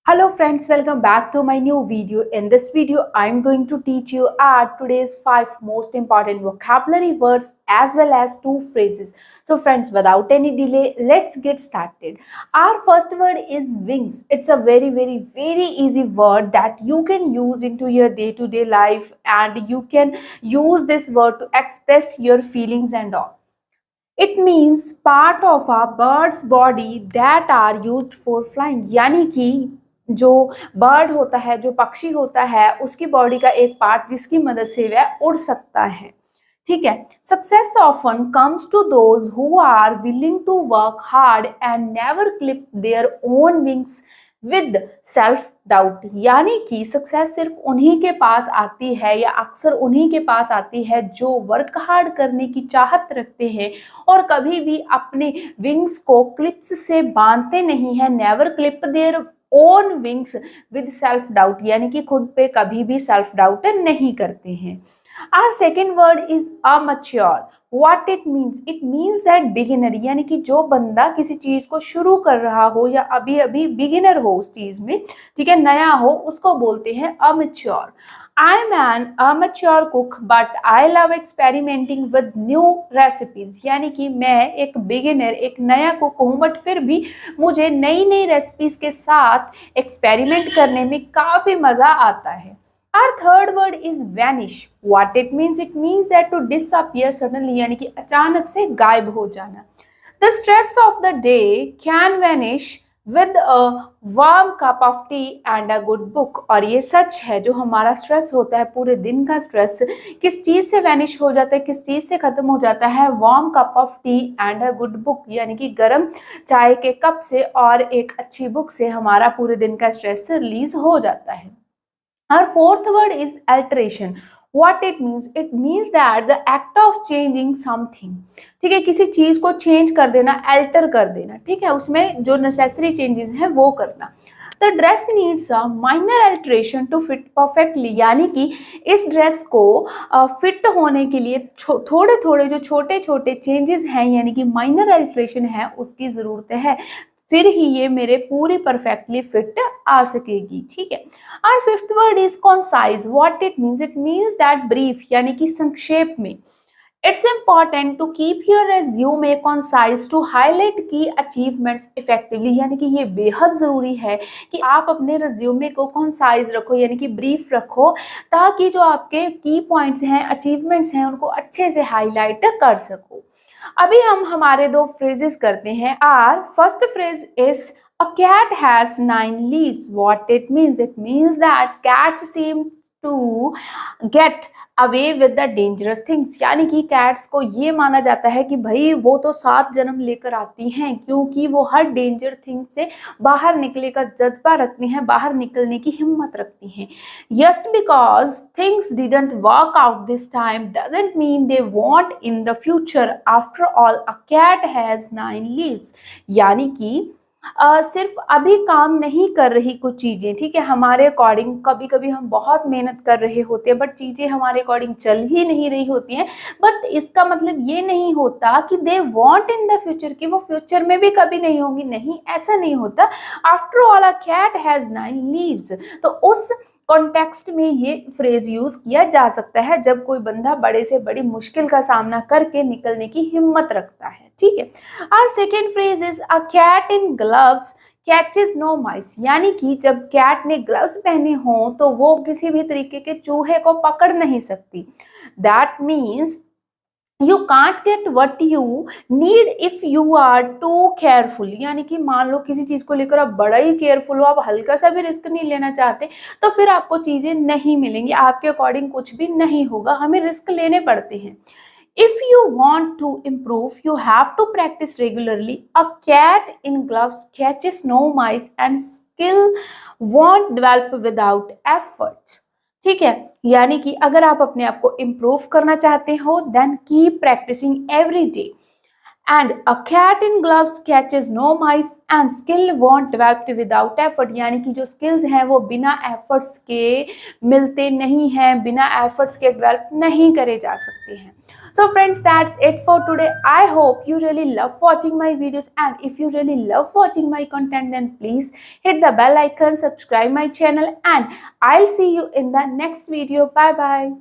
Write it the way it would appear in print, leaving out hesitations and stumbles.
Hello friends, welcome back to my new video. In this video, I'm going to teach you today's 5 most important vocabulary words as well as 2 phrases. So friends, without any delay, let's get started. Our first word is wings. It's a very easy word that you can use into your day-to-day life, and you can use this word to express your feelings and all. It means part of a bird's body that are used for flying. यानी कि जो bird होता है, जो पक्षी होता है, उसकी बॉडी का एक पार्ट जिसकी मदद से वह उड़ सकता है. ठीक है. Success often comes to those who are willing to work hard and never clip their own wings with self doubt. यानी कि सक्सेस सिर्फ उन्हीं के पास आती है या अक्सर उन्हीं के पास आती है जो वर्क हार्ड करने की चाहत रखते हैं और कभी भी अपने विंग्स को क्लिप्स से बांधते नहीं है. Never clip their own wings with self doubt, यानी कि खुद पे कभी भी सेल्फ डाउट नहीं करते हैं. Our second word is amateur. What it means? It means that beginner, यानी कि जो बंदा किसी चीज को शुरू कर रहा हो या अभी अभी बिगिनर हो उस चीज में, ठीक है, नया हो, उसको बोलते हैं amateur. I'm an amateur cook, but I love experimenting with new recipes. यानी कि मैं एक बिगिनर, एक नया कुक हूँ, बट फिर भी मुझे नई नई रेसिपीज के साथ एक्सपेरिमेंट करने में काफी मजा आता है. Our third word is vanish. What it means? It means that to disappear suddenly, यानी कि अचानक से गायब हो जाना. The stress of the day can vanish with a warm cup of tea and a good book. और ये सच है, जो हमारा स्ट्रेस होता है, पूरे दिन का स्ट्रेस किस चीज़ से वैनिश हो जाता है, किस चीज़ से ख़त्म हो जाता है? Warm cup of T and a good book, यानी कि गर्म चाय के कप से और एक अच्छी बुक से हमारा पूरे दिन का स्ट्रेस रिलीज हो जाता है. Our fourth word is alteration. What it means? It means that the act of changing something. ठीक है, किसी चीज को चेंज कर देना, अल्टर कर देना. ठीक है, उसमें जो नेसेसरी चेंजेस हैं वो करना. The dress needs a minor alteration to fit perfectly. यानी कि इस ड्रेस को फिट होने के लिए थोड़े थोड़े जो छोटे छोटे चेंजेस हैं, यानी कि माइनर अल्ट्रेशन है, उसकी ज़रूरत है, फिर ही ये मेरे पूरी परफेक्टली फिट आ सकेगी. ठीक है. और fifth word is concise. What it means? It means that brief, यानी कि संक्षेप में. It's important to keep your resume concise to highlight key achievements effectively. यानी कि ये बेहद ज़रूरी है कि आप अपने रेज्यूमे को कॉन्साइज रखो, यानी कि ब्रीफ रखो, ताकि जो आपके की पॉइंट्स हैं, अचीवमेंट्स हैं, उनको अच्छे से हाईलाइट कर सको. अभी हम हमारे 2 फ्रेजेस करते हैं. Our first phrase is a cat has 9 leaves. What it means? It means that cats seem to get away with the dangerous things. यानी कि कैट्स को ये माना जाता है कि भाई वो तो 7 जन्म लेकर आती हैं, क्योंकि वो हर डेंजर थिंग से बाहर निकलने का जज्बा रखती हैं, बाहर निकलने की हिम्मत रखती हैं. Just because things didn't work out this time doesn't mean they won't in the future. After all, a cat has 9 leaves. यानी कि सिर्फ अभी काम नहीं कर रही कुछ चीज़ें, ठीक है, हमारे अकॉर्डिंग. कभी कभी हम बहुत मेहनत कर रहे होते हैं, बट चीज़ें हमारे अकॉर्डिंग चल ही नहीं रही होती हैं, बट इसका मतलब ये नहीं होता कि they want in the future, कि वो फ्यूचर में भी कभी नहीं होंगी. नहीं, ऐसा नहीं होता. After all a cat has 9 lives. तो उस कॉन्टेक्स्ट में ये फ्रेज यूज किया जा सकता है जब कोई बंदा बड़े से बड़ी मुश्किल का सामना करके निकलने की हिम्मत रखता है. ठीक है. और second phrase is a cat in gloves catches no mice. यानी कि जब कैट ने ग्लव्स पहने हों तो वो किसी भी तरीके के चूहे को पकड़ नहीं सकती. That means you can't get what you need if you are too careful. यानी कि मान लो किसी चीज को लेकर आप बड़ा ही केयरफुल हो, आप हल्का सा भी रिस्क नहीं लेना चाहते, तो फिर आपको चीजें नहीं मिलेंगी, आपके अकॉर्डिंग कुछ भी नहीं होगा. हमें रिस्क लेने पड़ते हैं. If you want to improve, you have to practice regularly. A cat in gloves catches no mice and skill won't develop without efforts. ठीक है, यानी कि अगर आप अपने आप को इम्प्रूव करना चाहते हो, then keep practising every day and a cat in gloves catches no mice and skill won't developed without effort, यानी कि जो स्किल्स हैं वो बिना एफर्ट्स के मिलते नहीं हैं, बिना एफर्ट्स के डेवलप नहीं करे जा सकते हैं. So friends, that's it for today. I hope you really love watching my videos, and if you really love watching my content, then please hit the bell icon, subscribe my channel, and I'll see you in the next video. Bye bye.